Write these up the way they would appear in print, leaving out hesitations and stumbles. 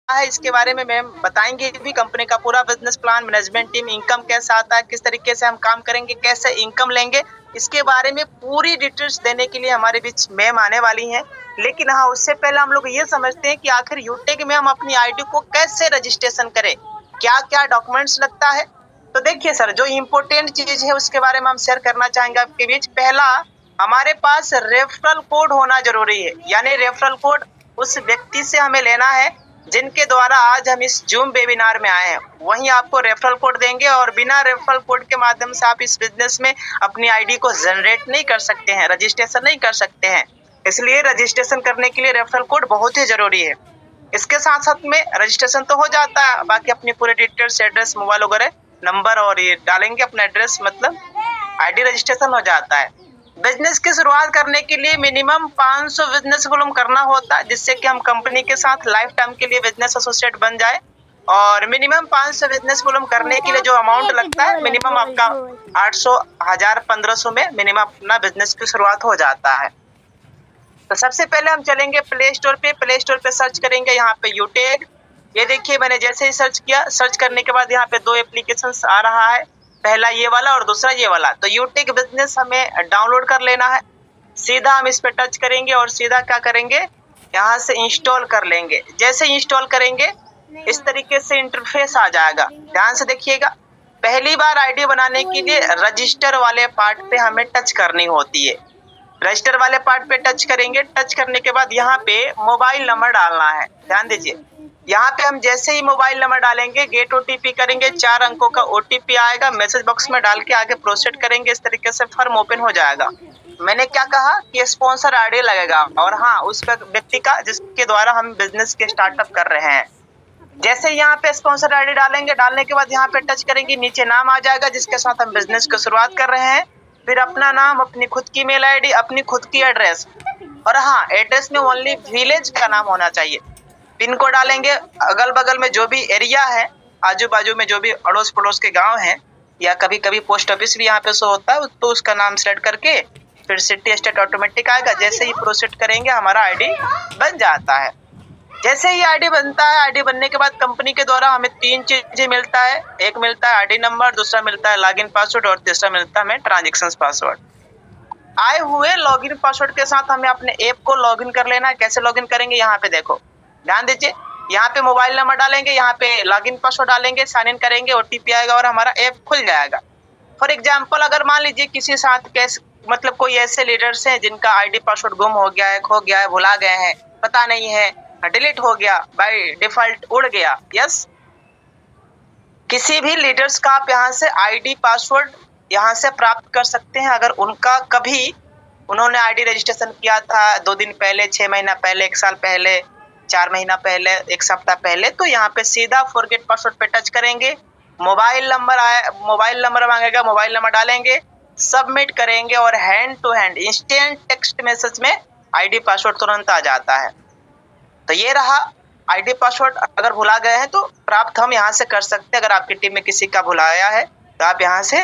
है इसके बारे में मैम बताएंगे भी, कंपनी का पूरा business plan, management team, income कैसा आता है, किस तरीके से हम काम करेंगे, कैसे इनकम लेंगे, इसके बारे में पूरी डिटेल्स देने के लिए हमारे बीच मैम आने वाली हैं। लेकिन हाँ, उससे पहले हम लोग ये समझते हैं कि आखिर यूटेक में हम अपनी आईडी को कैसे रजिस्ट्रेशन करें, क्या क्या डॉक्यूमेंट्स लगता है। तो देखिए सर, जो इम्पोर्टेंट चीज है उसके बारे में हम शेयर करना चाहेंगे आपके बीच। पहला, हमारे पास रेफरल कोड होना जरूरी है, यानी रेफरल कोड उस व्यक्ति से हमें लेना है जिनके द्वारा आज हम इस जूम वेबिनार में आए हैं। वहीं आपको रेफरल कोड देंगे और बिना रेफरल कोड के माध्यम से आप इस बिजनेस में अपनी आईडी को जनरेट नहीं कर सकते हैं, रजिस्ट्रेशन नहीं कर सकते हैं। इसलिए रजिस्ट्रेशन करने के लिए रेफरल कोड बहुत ही जरूरी है। इसके साथ साथ में रजिस्ट्रेशन तो हो जाता है, बाकी अपनी पूरे डिटेल्स, एड्रेस, मोबाइल वगैरह नंबर और ये डालेंगे अपना एड्रेस, मतलब आईडी रजिस्ट्रेशन हो जाता है। बिजनेस की शुरुआत करने के लिए मिनिमम 500 बिजनेस वॉल्यूम करना होता है, जिससे कि हम कंपनी के साथ लाइफ टाइम के लिए बिजनेस एसोसिएट बन जाए। और मिनिमम 500 बिजनेस वॉल्यूम करने के लिए जो अमाउंट लगता है, मिनिमम आपका 800, 1000, 1500 में मिनिमम अपना बिजनेस की शुरुआत हो जाता है। तो सबसे पहले हम चलेंगे प्ले स्टोर पे। प्ले स्टोर पे सर्च करेंगे यहाँ पे यूटेक। ये देखिए, मैंने जैसे ही सर्च किया, सर्च करने के बाद यहाँ पे दो एप्लीकेशन आ रहा है, पहला ये वाला और दूसरा ये वाला। तो यूटेक बिजनेस हमें डाउनलोड कर लेना है। सीधा हम इस पे टच करेंगे और सीधा क्या करेंगे, यहाँ से इंस्टॉल कर लेंगे। जैसे इंस्टॉल करेंगे इस तरीके से इंटरफेस आ जाएगा। ध्यान से देखिएगा, पहली बार आईडी बनाने के लिए रजिस्टर वाले पार्ट पे हमें टच करनी होती है। रजिस्टर वाले पार्ट पे टच करेंगे। टच करने के बाद यहाँ पे मोबाइल नंबर डालना है। ध्यान दीजिए, यहाँ पे हम जैसे ही मोबाइल नंबर डालेंगे, गेट ओटीपी करेंगे, 4 अंकों का ओटीपी आएगा, मैसेज बॉक्स में डाल के आगे प्रोसीड करेंगे। इस तरीके से फॉर्म ओपन हो जाएगा। मैंने क्या कहा कि स्पॉन्सर आईडी लगेगा, और हाँ, उस व्यक्ति का जिसके द्वारा हम बिजनेस के स्टार्टअप कर रहे हैं। जैसे यहाँ पे स्पॉन्सर आईडी डालेंगे, डालने के बाद यहाँ पे टच करेंगे, नीचे नाम आ जाएगा जिसके साथ हम बिजनेस की शुरुआत कर रहे हैं। फिर अपना नाम, अपनी खुद की मेल आईडी, अपनी खुद की एड्रेस, और हाँ, एड्रेस में ओनली विलेज का नाम होना चाहिए। पिन कोड डालेंगे, अगल बगल में जो भी एरिया है, आजू बाजू में जो भी अड़ोस पड़ोस के गांव हैं, या कभी कभी पोस्ट ऑफिस भी यहाँ पे शो होता है, तो उसका नाम सेलेक्ट करके फिर सिटी स्टेट ऑटोमेटिक आएगा। जैसे ही प्रोसीड करेंगे हमारा आईडी बन जाता है। जैसे ही आईडी बनता है, आईडी बनने के बाद कंपनी के द्वारा हमें 3 चीजें मिलता है। एक मिलता है आईडी नंबर, दूसरा मिलता है लॉगिन पासवर्ड, और तीसरा मिलता है हमें ट्रांजेक्शन पासवर्ड। आए हुए लॉगिन पासवर्ड के साथ हमें अपने ऐप को लॉगिन कर लेना है। कैसे लॉगिन करेंगे, यहाँ पे देखो, ध्यान दीजिए। यहाँ पे मोबाइल नंबर डालेंगे, यहाँ पे लॉगिन पासवर्ड डालेंगे, साइन इन करेंगे, ओटीपी आएगा और हमारा ऐप खुल जाएगा। फॉर एग्जाम्पल, अगर मान लीजिए किसी साथ कैसे, मतलब कोई ऐसे लीडर्स हैं जिनका आईडी पासवर्ड गुम हो गया है, खो गया है, भुला गए हैं, पता नहीं है, डिलीट हो गया, बाय डिफॉल्ट उड़ गया, यस, किसी भी लीडर्स का आप यहाँ से आईडी पासवर्ड यहाँ से प्राप्त कर सकते हैं। अगर उनका कभी उन्होंने आईडी रजिस्ट्रेशन किया था 2 दिन पहले, 6 महीना पहले, 1 साल पहले, 4 महीना पहले, 1 सप्ताह पहले, तो यहाँ पे सीधा फॉरगेट पासवर्ड पे टच करेंगे। मोबाइल नंबर मांगेगा, मोबाइल नंबर डालेंगे, सबमिट करेंगे और hand to hand instant text message में आईडी पासवर्ड तुरंत आ जाता है। तो ये रहा आईडी पासवर्ड। अगर भुला गए हैं तो प्राप्त हम यहाँ से कर सकते हैं। अगर आपकी टीम में किसी का भुलाया है तो आप यहाँ से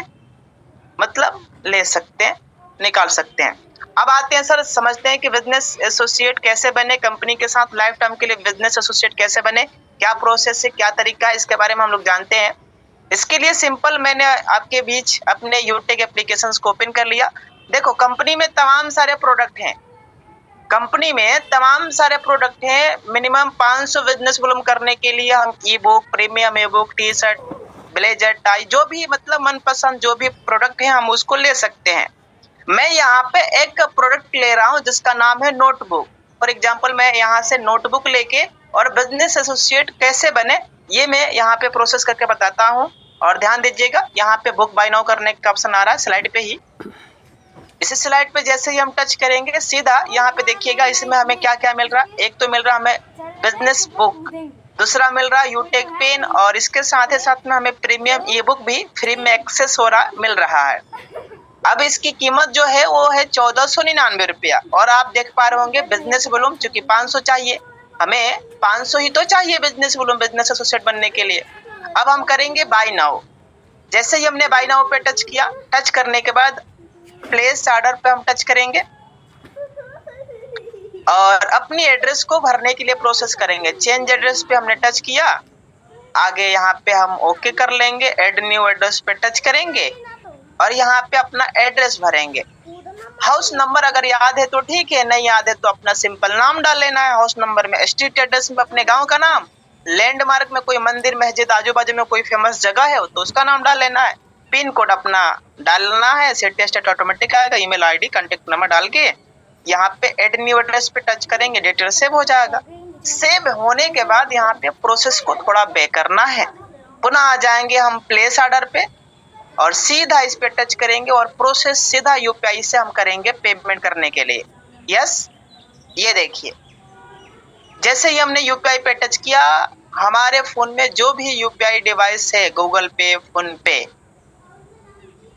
मतलब ले सकते हैं, निकाल सकते हैं। अब आते हैं सर, समझते हैं कि बिजनेस एसोसिएट कैसे बने, कंपनी के साथ लाइफ टाइम के लिए बिजनेस एसोसिएट कैसे बने, क्या प्रोसेस है, क्या तरीका है, इसके बारे में हम लोग जानते हैं। इसके लिए सिंपल, मैंने आपके बीच अपने यूटेक एप्लीकेशंस को ओपन कर लिया। देखो, कंपनी में तमाम सारे प्रोडक्ट हैं, कंपनी में तमाम सारे प्रोडक्ट हैं। मिनिमम 500 बिजनेस वॉल्यूम करने के लिए हम ई बुक, प्रीमियम ई book, T shirt, blazer, tie, जो भी मतलब मनपसंद जो भी प्रोडक्ट है हम उसको ले सकते हैं। मैं यहाँ पे एक प्रोडक्ट ले रहा हूँ जिसका नाम है नोटबुक। फॉर एग्जांपल, मैं यहाँ से नोटबुक लेके और बिजनेस एसोसिएट कैसे बने ये मैं यहाँ पे प्रोसेस करके बताता हूँ। और ध्यान दीजिएगा, यहाँ पे बुक बाय नाउ करने का ऑप्शन आ रहा है स्लाइड पे ही। इस स्लाइड पे जैसे ही हम टच करेंगे, सीधा यहाँ पे देखिएगा इसमें हमें क्या क्या मिल रहा है। एक तो मिल रहा है हमें बिजनेस बुक, दूसरा मिल रहा है यूटेक पेन, और इसके साथ ही साथ में हमें प्रीमियम ई बुक भी फ्री में एक्सेस हो रहा मिल रहा है। अब इसकी कीमत जो है वो है 1499 रुपया। और आप देख पा रहे होंगे बिजनेस वॉल्यूम, चूंकि 500 चाहिए, हमें 500 ही तो चाहिए बिजनेस वॉल्यूम बिजनेस एसोसिएट बनने के लिए। अब हम करेंगे बाय नाउ। जैसे ही हमने बाय नाउ पे टच किया, टच करने के बाद प्लेस ऑर्डर पे हम टच करेंगे। और अपनी एड्रेस को भरने के लिए प्रोसेस करेंगे। चेंज एड्रेस पे हमने टच किया, आगे यहाँ पे हम ओके कर लेंगे, ऐड न्यू एड्रेस पे टच करेंगे और यहाँ पे अपना एड्रेस भरेंगे। हाउस नंबर अगर याद है तो ठीक है, नहीं याद है तो अपना सिंपल नाम डाल लेना है हाउस नंबर में। स्ट्रीट एड्रेस में अपने गांव का नाम, लैंडमार्क में कोई मंदिर मस्जिद आजू बाजू में कोई फेमस जगह है तो उसका नाम डाल लेना है। पिन कोड अपना डालना है, सेट स्टेट ऑटोमेटिक आएगा। ईमेल आईडी कॉन्टेक्ट नंबर डाल के यहाँ पे ऐड न्यू एड्रेस पे टच करेंगे, डिटेल सेव हो जाएगा। सेव होने के बाद यहाँ पे प्रोसेस को थोड़ा बैक करना है, पुनः आ जाएंगे हम प्लेस ऑर्डर पे और सीधा इस पे टच करेंगे और प्रोसेस सीधा यूपीआई से हम करेंगे पेमेंट करने के लिए। यस, ये देखिए जैसे ही हमने यूपीआई पे टच किया, हमारे फोन में जो भी यूपीआई डिवाइस है, गूगल पे, फोन पे,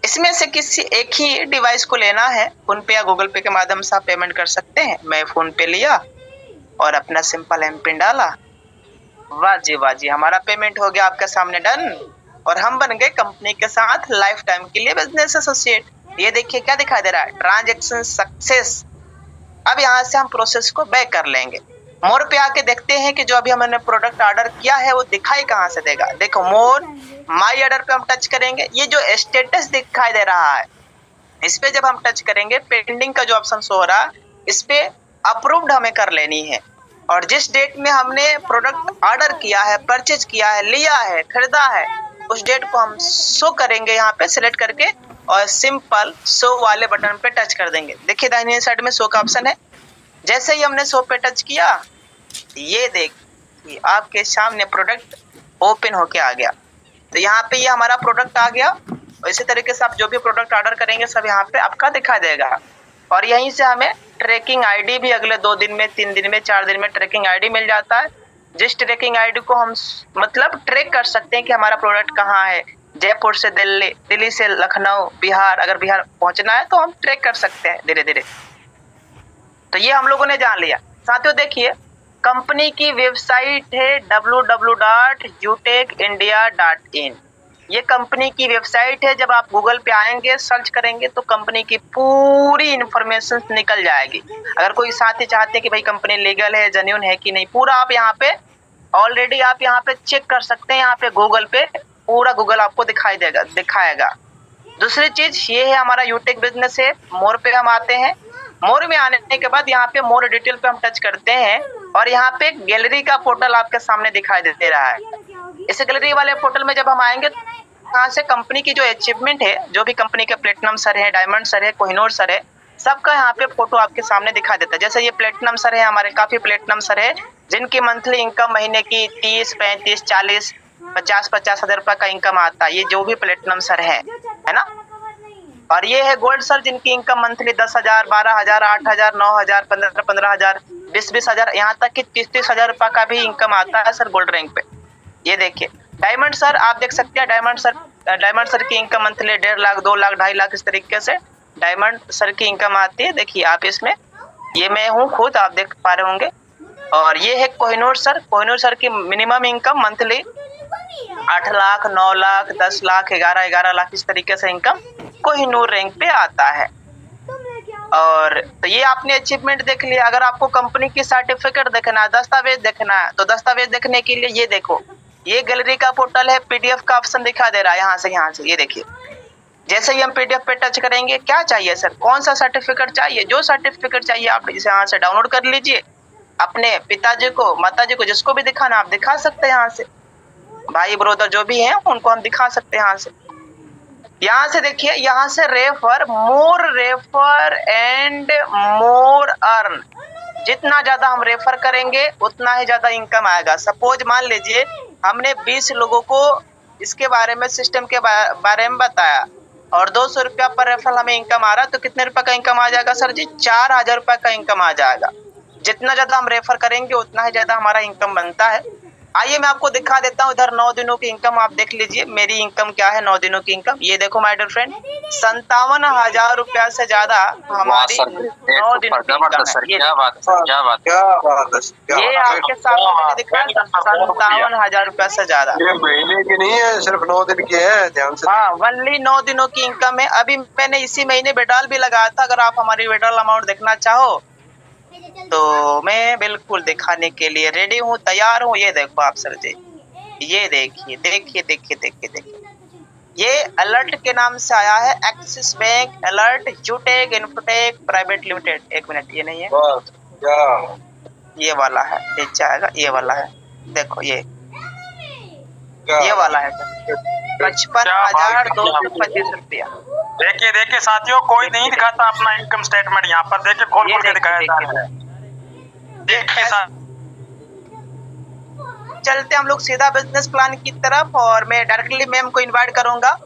इसमें से किसी एक ही डिवाइस को लेना है। फोन पे या गूगल पे के माध्यम से आप पेमेंट कर सकते हैं। मैं फोन पे लिया और अपना सिंपल एम पिन डाला। वाह जी, हमारा पेमेंट हो गया आपके सामने डन और हम बन गए कंपनी के साथ लाइफ टाइम के लिए बिजनेस एसोसिएट। ये देखिए क्या दिखाई दे रहा है, ट्रांजैक्शन सक्सेस। अब यहाँ से हम प्रोसेस को बैक कर लेंगे। मोर पे आके देखते हैं कि जो अभी हमने प्रोडक्ट ऑर्डर किया है वो दिखाई कहाँ से देगा। देखो मोर माई ऑर्डर पे हम टच करेंगे, ये जो स्टेटस दिखाई दे रहा है इस पे जब हम टच करेंगे, पेंडिंग का जो ऑप्शन शो हो रहा है इस पे अप्रूव्ड हमें कर लेनी है। और जिस डेट में हमने प्रोडक्ट ऑर्डर किया है, परचेज किया है, लिया है, खरीदा है, उस डेट को हम शो करेंगे यहाँ पे सिलेक्ट करके और सिंपल शो वाले बटन पे टच कर देंगे। देखिए दाहिने साइड में शो का ऑप्शन है। जैसे ही हमने शो पे टच किया, ये देखिए आपके सामने प्रोडक्ट ओपन होके आ गया। तो यहाँ पे ये हमारा प्रोडक्ट आ गया। और इसी तरीके से आप जो भी प्रोडक्ट ऑर्डर करेंगे सब यहाँ पे आपका दिखा देगा। और यहीं से हमें ट्रैकिंग आईडी भी अगले 2 दिन में, 3 दिन में, 4 दिन में ट्रैकिंग आईडी मिल जाता है। जिस ट्रैकिंग आईडी को हम मतलब ट्रैक कर सकते हैं कि हमारा प्रोडक्ट कहाँ है। जयपुर से दिल्ली, दिल्ली से लखनऊ, बिहार, अगर बिहार पहुंचना है तो हम ट्रैक कर सकते हैं धीरे धीरे। तो ये हम लोगों ने जान लिया। साथियों देखिए कंपनी की वेबसाइट है www.utecindia.in। ये कंपनी की वेबसाइट है। जब आप गूगल पे आएंगे, सर्च करेंगे तो कंपनी की पूरी इंफॉर्मेशन निकल जाएगी। अगर कोई साथी चाहते हैं कि भाई कंपनी लीगल है, जेन्युइन है कि नहीं, पूरा आप यहाँ पे ऑलरेडी आप यहाँ पे चेक कर सकते हैं। यहाँ पे गूगल पे पूरा गूगल आपको दिखाएगा। दूसरी चीज ये है हमारा यूटेक बिजनेस है। मोर पे हम आते हैं। मोर में आने के बाद यहाँ पे मोर डिटेल पे हम टच करते हैं और यहाँ पे गैलरी का पोर्टल आपके सामने दिखाई दे रहा है। इस गैलरी वाले पोर्टल में जब हम आएंगे, यहाँ से कंपनी की जो अचीवमेंट है, जो भी कंपनी के प्लेटिनम सर है, डायमंड सर है, कोहिनूर सर है, सबका यहाँ पे फोटो आपके सामने दिखाई देता है। जैसे ये प्लेटिनम सर है, हमारे काफी प्लेटिनम सर है जिनकी मंथली इनकम महीने की 30, 35, 40, 50 हजार रुपए का इनकम आता है। ये जो भी प्लेटिनम सर है ना। और ये है गोल्ड सर जिनकी इनकम मंथली 10,000, 12,000, 8,000, 9,000, 15,000, 20 हजार, यहाँ तक कि 30 हजार रुपए का भी इनकम आता है सर गोल्ड रैंक पे। ये देखिए डायमंड सर आप देख सकते हैं। डायमंड सर की इनकम मंथली 1.5 लाख, 2 लाख, 2.5 लाख, इस तरीके से डायमंड सर की इनकम आती है। देखिए आप इसमें, ये मैं हूँ खुद, आप देख पा रहे होंगे। और ये है कोहिनूर सर की minimum income monthly 8 lakh, 9 lakh, 10 lakh, 11 lakh, इस तरीके से इनकम कोहिनूर रैंक पे आता है। और तो ये आपने अचीवमेंट देख लिया। अगर आपको कंपनी की सर्टिफिकेट देखना है, दस्तावेज देखना है, तो दस्तावेज देखने के लिए ये देखो, ये गैलरी का पोर्टल है, पीडीएफ का ऑप्शन दिखा दे रहा है यहाँ से ये देखिए। जैसे ही हम पीडीएफ पे टच करेंगे, क्या चाहिए सर, कौन सा सर्टिफिकेट चाहिए, जो सर्टिफिकेट चाहिए आप इसे यहाँ से डाउनलोड कर लीजिए। अपने पिताजी को, माताजी को, जिसको भी दिखाना आप दिखा सकते हैं यहाँ से। भाई ब्रदर जो भी हैं उनको हम दिखा सकते हैं यहाँ से। यहाँ से देखिए, यहाँ से रेफर एंड मोर अर्न, जितना ज्यादा हम रेफर करेंगे उतना ही ज्यादा इनकम आएगा। सपोज मान लीजिए हमने 20 लोगों को इसके बारे में, सिस्टम के बारे में बताया और 200 रुपया पर रेफरल हमें इनकम आ रहा है, तो कितने रुपए का इनकम आ जाएगा सर जी? 4,000 रुपए का इनकम आ जाएगा। जितना ज्यादा हम रेफर करेंगे उतना ही ज्यादा हमारा इनकम बनता है। आइए मैं आपको दिखा देता हूँ इधर 9 दिनों की इनकम। आप देख लीजिए मेरी इनकम क्या है 9 दिनों की इनकम। ये देखो माय डियर फ्रेंड, 57,000 रुपया से ज्यादा हमारी 9 दिनों की इनकम है। क्या बात है। ये आपके सामने मैंने दिखा 57,000 रुपया से ज्यादा। ये महीने की नहीं है, सिर्फ 9 दिन की है, ध्यान से। हाँ, ओनली 9 दिनों की इनकम है। अभी मैंने इसी महीने विड्रॉल भी लगाया था। अगर आप हमारी विड्रॉल अमाउंट देखना चाहो तो मैं बिल्कुल दिखाने के लिए रेडी हूँ, तैयार हूँ। ये देखो आप सर जी, ये देखिए देखिए देखिए देखिए देखिए, ये अलर्ट के नाम से आया है, axis bank alert यूटेक infotech private limited. एक मिनट, ये नहीं है, ये वाला है, नीचे आएगा, ये वाला है, देखो ये वाला है 55,225 रुपया। देखिए देखिए साथियों, कोई नहीं दिखाता अपना इनकम स्टेटमेंट, यहाँ पर देखिए खोल खोल के दिखाया जा रहा है। देखिए चलते हम लोग सीधा बिजनेस प्लान की तरफ, और मैं डायरेक्टली मैम को इनवाइट करूंगा।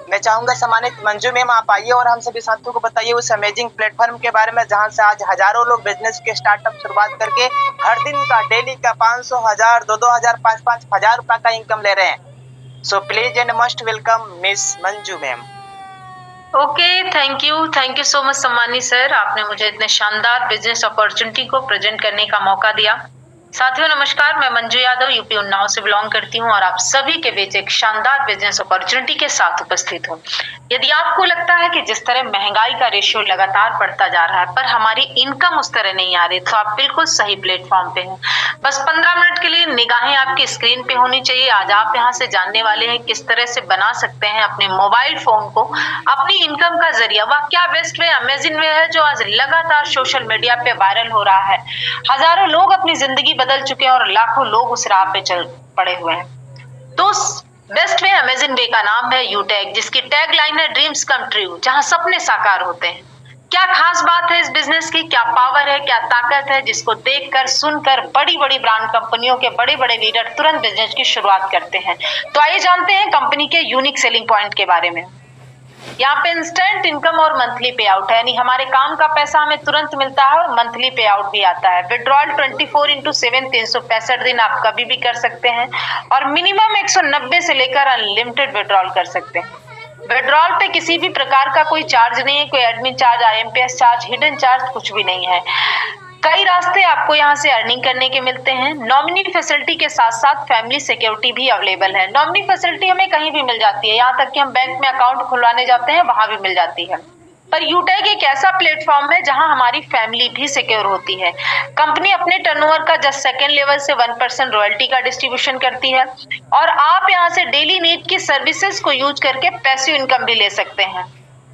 मैं चाहूंगा सम्मानित मंजू मैम आप आइए और हम सभी साथियों को बताइए उस अमेजिंग प्लेटफॉर्म के बारे में जहां से आज हजारों लोग बिजनेस के स्टार्टअप शुरुआत करके हर दिन का डेली का 500, 1000, 2-2,000, 5-5,000 रुपए का इनकम ले रहे हैं। So please and must welcome miss Manju ma'am. Okay, thank you so much सम्मानी सर, आपने मुझे इतने शानदार बिजनेस अपॉर्चुनिटी को प्रेजेंट करने का मौका दिया। साथियों नमस्कार, मैं मंजू यादव यूपी उन्नाव से बिलोंग करती हूं और आप सभी के बीच एक शानदार बिजनेस अपॉर्चुनिटी के साथ उपस्थित हूं। यदि आपको लगता है कि जिस तरह महंगाई का रेशियो लगातार बढ़ता जा रहा है पर हमारी इनकम उस तरह नहीं आ रही, तो आप बिल्कुल सही प्लेटफॉर्म पे हैं। बस 15 मिनट के लिए निगाहें आपकी स्क्रीन पे होनी चाहिए। आज आप यहाँ से जानने वाले हैं किस तरह से बना सकते हैं अपने मोबाइल फोन को अपनी इनकम का जरिया। वह क्या बेस्ट वे, अमेजिंग वे है जो आज लगातार सोशल मीडिया पे वायरल हो रहा है। हजारों लोग अपनी जिंदगी बदल चुके हैं और लाखों लोग उस राह पे चल पड़े हुए हैं। तो बेस्ट वे अमेजिंग वे का नाम है यूटेक, जिसकी टैग लाइन है ड्रीम्स कम ट्रू, जहां सपने साकार होते हैं। क्या खास बात है इस बिजनेस की, क्या पावर है, क्या ताकत है, जिसको देखकर सुनकर बड़ी बड़ी ब्रांड कंपनियों के बड़े बड़े लीडर तुरंत बिजनेस की शुरुआत करते हैं। तो आइए जानते हैं कंपनी के यूनिक सेलिंग पॉइंट के बारे में। यहाँ पे इंस्टेंट इनकम और मंथली पे आउट है, यानी हमारे काम का पैसा हमें तुरंत मिलता है और मंथली पे आउट भी आता है। विड्रॉल 24/7 365 दिन आप कभी भी कर सकते हैं और मिनिमम 190 से लेकर अनलिमिटेड विड्रॉल कर सकते हैं। विड्रॉल पे किसी भी प्रकार का कोई चार्ज नहीं है, कोई admin charge, IMPS charge, hidden charge कुछ भी नहीं है। कई रास्ते आपको यहाँ से अर्निंग करने के मिलते हैं। नॉमिनी फैसिलिटी के साथ साथ फैमिली सिक्योरिटी भी अवेलेबल है। नॉमिनी फैसिलिटी हमें कहीं भी मिल जाती है, यहाँ तक कि हम बैंक में अकाउंट खुलवाने जाते हैं वहां भी मिल जाती है। पर यूटेक एक ऐसा प्लेटफॉर्म है जहां हमारी फैमिली भी सिक्योर होती है। कंपनी अपने टर्नओवर का जस्ट सेकेंड लेवल से 1% रॉयल्टी का डिस्ट्रीब्यूशन करती है और आप यहाँ से डेली नीड की सर्विसेज को यूज करके पैसिव इनकम भी ले सकते हैं।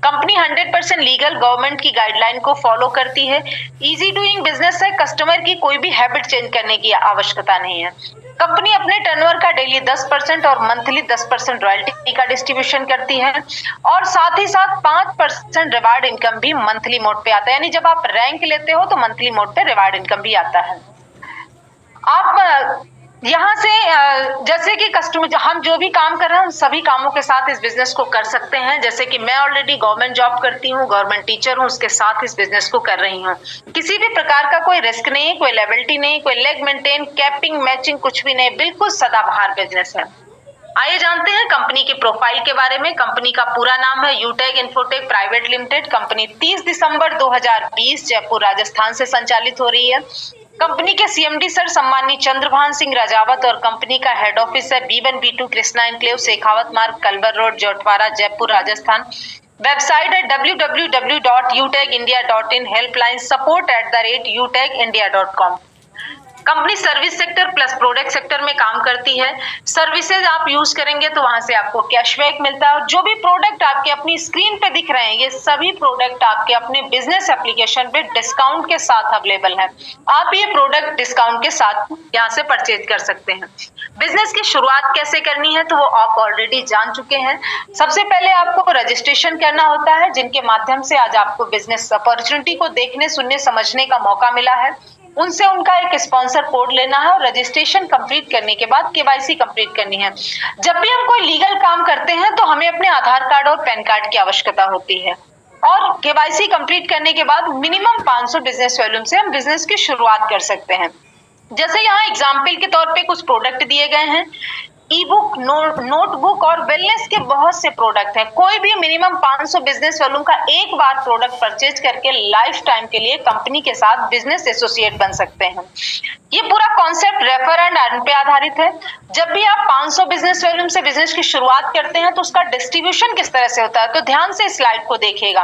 कंपनी 100% लीगल गवर्नमेंट की गाइडलाइन को फॉलो करती है। इजी डूइंग बिजनेस है, कस्टमर की कोई भी हैबिट चेंज करने की आवश्यकता नहीं है। कंपनी अपने टर्नओवर का डेली 10% और मंथली 10% रॉयल्टी का डिस्ट्रीब्यूशन करती है और साथ ही साथ 5% रिवार्ड इनकम भी मंथली मोड पे आता है, यानी जब आप रैंक लेते हो तो मंथली मोड पे रिवार्ड इनकम भी आता है। आप यहाँ से जैसे कि कस्टमर हम जो भी काम कर रहे हैं उन सभी कामों के साथ इस बिजनेस को कर सकते हैं। जैसे कि मैं ऑलरेडी गवर्नमेंट जॉब करती हूँ, गवर्नमेंट टीचर हूँ, उसके साथ इस बिजनेस को कर रही हूँ। किसी भी प्रकार का कोई रिस्क नहीं, कोई लायबिलिटी नहीं, कोई लेग मेंटेन, कैपिंग, मैचिंग कुछ भी नहीं, बिल्कुल सदाबहार बिजनेस है। आइए जानते हैं कंपनी के प्रोफाइल के बारे में। कंपनी का पूरा नाम है यूटेक इन्फोटेक प्राइवेट लिमिटेड। कंपनी 30 दिसंबर 2020 जयपुर राजस्थान से संचालित हो रही है। कंपनी के CMD सर सम्मानित चंद्रभान सिंह राजावत और कंपनी का हेड ऑफिस है B1 B2 Krishna enclave, Shekhawat मार्ग, culvert road, Jhotwara, Jaipur Rajasthan. Website है www.utekindia.in, helpline support@utekindia.com। Company service sector plus product sector में काम करती है। सर्विसेज आप यूज करेंगे तो वहां से आपको कैशबैक मिलता है और जो भी प्रोडक्ट आपके अपनी स्क्रीन पे दिख रहे हैं ये सभी प्रोडक्ट आपके अपने बिजनेस एप्लीकेशन पे डिस्काउंट के साथ अवेलेबल है। आप ये प्रोडक्ट डिस्काउंट के साथ यहाँ से परचेज कर सकते हैं। बिजनेस की शुरुआत कैसे करनी है तो वो आप ऑलरेडी जान चुके हैं। सबसे पहले आपको रजिस्ट्रेशन करना होता है, जिनके माध्यम से आज आपको बिजनेस अपॉर्चुनिटी को देखने, सुनने, समझने का मौका मिला है। उनसे उनका एक स्पॉन्सर कोड लेना है और रजिस्ट्रेशन कंप्लीट करने के बाद KYC कंप्लीट करनी है। जब भी हम कोई लीगल काम करते हैं तो हमें अपने आधार कार्ड और पैन कार्ड की आवश्यकता होती है और KYC कंप्लीट करने के बाद मिनिमम 500 बिजनेस वॉल्यूम से हम बिजनेस की शुरुआत कर सकते हैं। जैसे यहाँ एग्जाम्पल के तौर पे कुछ प्रोडक्ट दिए गए हैं। ई बुक, नोटबुक और वेलनेस के बहुत से प्रोडक्ट हैं। कोई भी मिनिमम 500 बिजनेस वॉल्यूम का एक बार प्रोडक्ट परचेज करके लाइफ टाइम के लिए कंपनी के साथ बिजनेस एसोसिएट बन सकते हैं। ये पूरा कॉन्सेप्ट रेफर एंड अर्न पे आधारित है। जब भी आप 500 बिजनेस वॉल्यूम से बिजनेस की शुरुआत करते हैं तो उसका डिस्ट्रीब्यूशन किस तरह से होता है, तो ध्यान से स्लाइड को देखिएगा।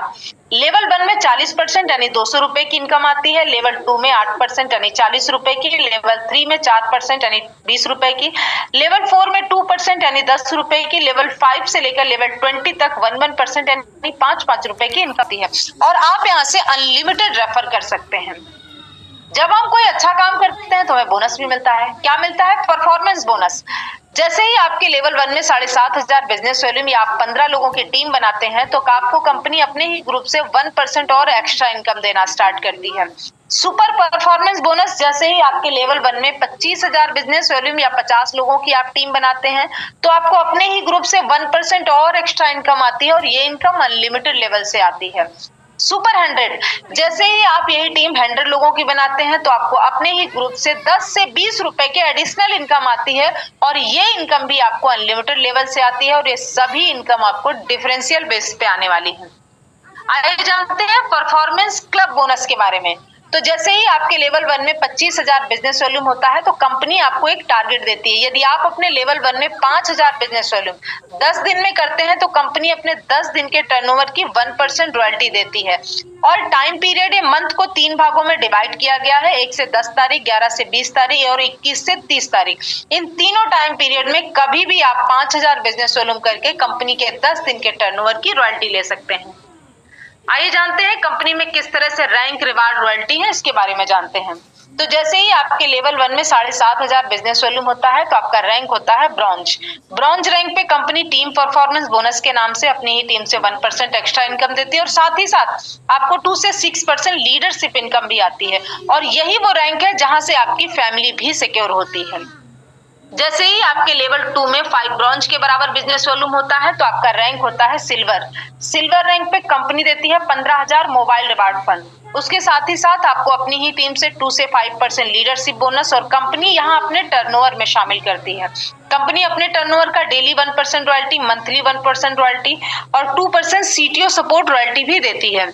लेवल 1 में 40% यानी 200 रुपए की इनकम आती है, लेवल 2 में 8% यानी 40 रुपए की, लेवल 3 में 4% यानी 20 रुपए की, लेवल 4 में 2% यानी 10 रुपए की, लेवल 5 से लेकर लेवल 20 तक 1% यानी 5 रुपए की इनकम आती है। और आप यहाँ से अनलिमिटेड रेफर कर सकते हैं। जब हम कोई अच्छा काम करते हैं तो हमें बोनस भी मिलता है। क्या मिलता है? Performance bonus. जैसे ही आपके लेवल 1 में 7,500 बिजनेस वॉल्यूम या आप 15 लोगों की टीम बनाते हैं तो आपको कंपनी अपने ही ग्रुप से 1% और एक्स्ट्रा इनकम देना स्टार्ट करती है। सुपर परफॉर्मेंस बोनस, जैसे ही आपके लेवल 1 में 25,000 बिजनेस वॉल्यूम या 50 लोगों की आप टीम बनाते हैं तो आपको अपने ही ग्रुप से 1% और एक्स्ट्रा इनकम आती है और ये इनकम अनलिमिटेड लेवल से आती है। सुपर 100, जैसे ही आप यही टीम 100 लोगों की बनाते हैं तो आपको अपने ही ग्रुप से 10 से 20 रुपए के एडिशनल इनकम आती है और ये इनकम भी आपको अनलिमिटेड लेवल से आती है और ये सभी इनकम आपको डिफरेंशियल बेस पे आने वाली है। आइए जानते हैं परफॉर्मेंस क्लब बोनस के बारे में। तो जैसे ही आपके लेवल 1 में 25,000 बिजनेस वॉल्यूम होता है तो कंपनी आपको एक टारगेट देती है। यदि आप अपने लेवल 1 में 5,000 बिजनेस वॉल्यूम 10 दिन में करते हैं तो कंपनी अपने 10 दिन के टर्नओवर की 1% रॉयल्टी देती है। और टाइम पीरियड मंथ को 3 भागों में डिवाइड किया गया है, 1 से 10 तारीख, 11 से 20 तारीख और 21 से 30 तारीख। इन तीनों टाइम पीरियड में कभी भी आप 5,000 बिजनेस वॉल्यूम करके कंपनी के 10 दिन के टर्नओवर की रॉयल्टी ले सकते हैं। आइए जानते हैं कंपनी में किस तरह से रैंक, रिवार्ड, रॉयल्टी है, इसके बारे में जानते हैं। तो जैसे ही आपके लेवल 1 में 7,500 बिजनेस वॉल्यूम होता है तो आपका रैंक होता है ब्रॉन्ज। ब्रॉन्ज रैंक पे कंपनी टीम परफॉर्मेंस बोनस के नाम से अपनी ही टीम से 1% एक्स्ट्रा इनकम देती है और साथ ही साथ आपको 2 से 6% लीडरशिप इनकम भी आती है और यही वो रैंक है जहां से आपकी फैमिली भी सिक्योर होती है। जैसे ही आपके लेवल 2 में 5 ब्रॉन्ज के बराबर बिजनेस वॉल्यूम होता है तो आपका रैंक होता है सिल्वर। सिल्वर रैंक पे कंपनी देती है 15,000 मोबाइल रिवार्ड फंड। उसके साथ ही साथ आपको अपनी ही टीम से 2 से 5% लीडरशिप बोनस और कंपनी यहाँ अपने टर्नओवर में शामिल करती है। कंपनी अपने टर्नओवर का डेली 1% रॉयल्टी, मंथली 1% रॉयल्टी और 2% सीटीओ सपोर्ट रॉयल्टी भी देती है।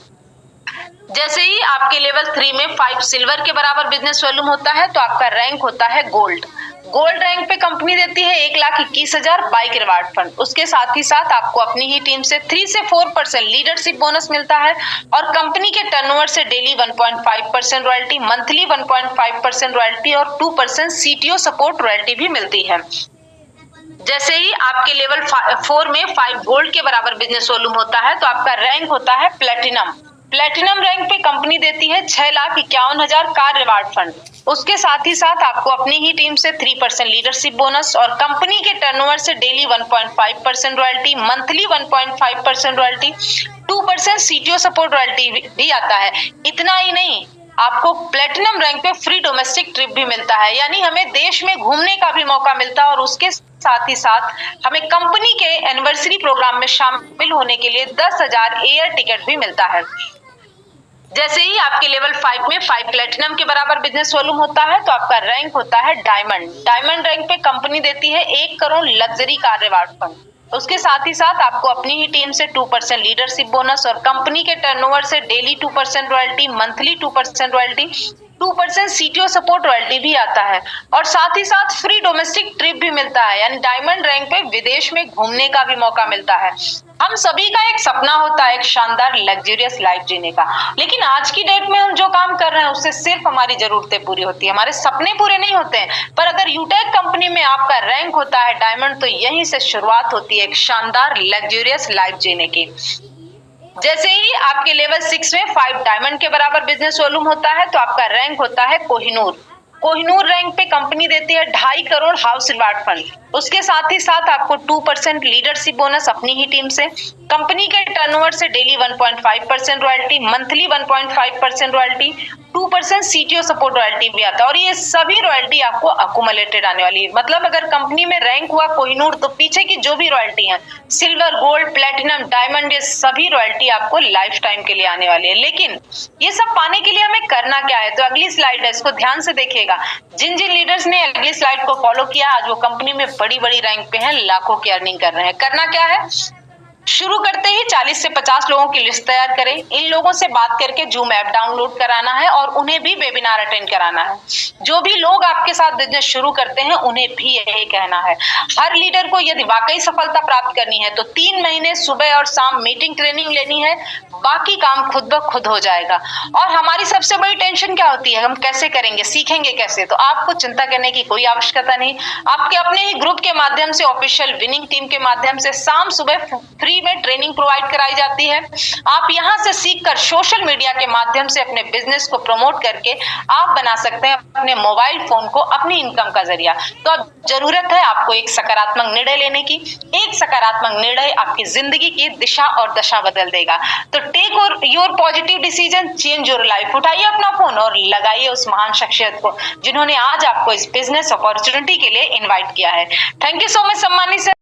जैसे ही आपके लेवल 3 में 5 सिल्वर के बराबर बिजनेस वॉल्यूम होता है तो आपका रैंक होता है गोल्ड। गोल्ड रैंक पे कंपनी देती है 1,21,000 बाइक रिवार्ड फंड। उसके साथ ही साथ आपको अपनी ही टीम से 3 से 4% लीडरशिप बोनस मिलता है और कंपनी के टर्नओवर से डेली 1.5% रॉयल्टी, मंथली 1.5% रॉयल्टी और 2% सीटीओ सपोर्ट रॉयल्टी भी मिलती है। जैसे ही आपके लेवल 4 में 5 गोल्ड के बराबर बिजनेस वॉल्यूम होता है तो आपका रैंक होता है प्लेटिनम। प्लेटिनम रैंक पे कंपनी देती है 6,51,000 कार रिवार्ड फंड। उसके साथ ही साथ आपको अपनी ही टीम से 3% लीडरशिप बोनस और कंपनी के टर्नओवर से daily 1.5% royalty, monthly 1.5% royalty, 2% CTO support royalty भी आता है। इतना ही नहीं, आपको प्लेटिनम रैंक पे फ्री डोमेस्टिक ट्रिप भी मिलता है, यानी हमें देश में घूमने का भी मौका मिलता है और उसके साथ ही साथ हमें कंपनी के एनिवर्सरी प्रोग्राम में शामिल होने के लिए 10,000 एयर टिकट भी मिलता है। जैसे ही आपके लेवल 5 में 5 प्लेटिनम के बराबर बिजनेस वॉल्यूम होता है तो आपका रैंक होता है डायमंड। डायमंड रैंक पे कंपनी देती है 1 crore luxury car reward fund. उसके साथ ही साथ आपको अपनी ही टीम से 2% लीडरशिप बोनस और कंपनी के टर्नओवर से daily 2% royalty, monthly 2% royalty, 2% CTO support royalty भी आता है और साथ ही साथ फ्री डोमेस्टिक ट्रिप भी मिलता है, यानी डायमंड रैंक पे विदेश में घूमने का भी मौका मिलता है। हम सभी का एक सपना होता है एक शानदार लग्जरियस लाइफ जीने का, लेकिन आज की डेट में हम जो काम कर रहे हैं उससे सिर्फ हमारी जरूरतें पूरी होती है, हमारे सपने पूरे नहीं होते हैं। पर अगर यूटेक कंपनी में आपका रैंक होता है डायमंड तो यहीं से शुरुआत होती है एक शानदार लग्जरियस लाइफ जीने की। जैसे ही आपके लेवल 6 में 5 डायमंड के बराबर बिजनेस वॉल्यूम होता है तो आपका रैंक होता है कोहिनूर। कोहिनूर रैंक पे कंपनी देती है 2.5 करोड़ हाउस रिवार्ड फंड। उसके साथ ही साथ आपको 2% लीडरशिप बोनस अपनी ही टीम से, कंपनी के टर्नओवर से daily 1.5% royalty, monthly 1.5% royalty, 2% CTO support royalty भी आता है और ये सभी रॉयल्टी आपको अकुमुलेटेड आने वाली है। मतलब अगर कंपनी में रैंक हुआ कोहिनूर तो पीछे की जो भी रॉयल्टी है, सिल्वर, गोल्ड, प्लेटिनम, डायमंड, ये सभी रॉयल्टी आपको लाइफ टाइम के लिए आने वाली है। लेकिन ये सब पाने के लिए हमें करना क्या है, तो अगली स्लाइड है, इसको ध्यान से देखिएगा। होगा। जिन जिन लीडर्स ने अगली स्लाइड को फॉलो किया, आज वो कंपनी में बड़ी बड़ी रैंक पे हैं, लाखों की अर्निंग कर रहे हैं। करना क्या है, शुरू करते ही 40 से 50 लोगों की लिस्ट तैयार करें। इन लोगों से बात करके जूम ऐप डाउनलोड कराना है और उन्हें भी वेबिनार अटेंड कराना है। जो भी लोग आपके साथ बिजनेस शुरू करते हैं उन्हें भी यही कहना है। हर लीडर को यदि वाकई सफलता प्राप्त करनी है तो 3 महीने सुबह और शाम मीटिंग ट्रेनिंग लेनी है, बाकी काम खुद ब खुद हो जाएगा। और हमारी सबसे बड़ी टेंशन क्या होती है, हम कैसे करेंगे, सीखेंगे कैसे? तो आपको चिंता करने की कोई आवश्यकता नहीं। आपके अपने ही ग्रुप के माध्यम से, ऑफिशियल विनिंग टीम के माध्यम से शाम सुबह फ्री में ट्रेनिंग प्रोवाइड कराई जाती है। आप यहां से सीखकर सोशल मीडिया के माध्यम से अपने बिजनेस को प्रमोट करके आप बना सकते हैं अपने मोबाइल फोन को अपनी इनकम का जरिया। तो अब जरूरत है आपको एक सकारात्मक निर्णय लेने की। एक सकारात्मक निर्णय आपकी जिंदगी की दिशा और दशा बदल देगा। तो take your positive decision, change your life. उठाइए अपना फोन और लगाइए उस महान शख्सियत को जिन्होंने आज आपको इस बिजनेस अपॉर्चुनिटी के लिए इन्वाइट किया है। थैंक यू सो मच सम्मानित सर।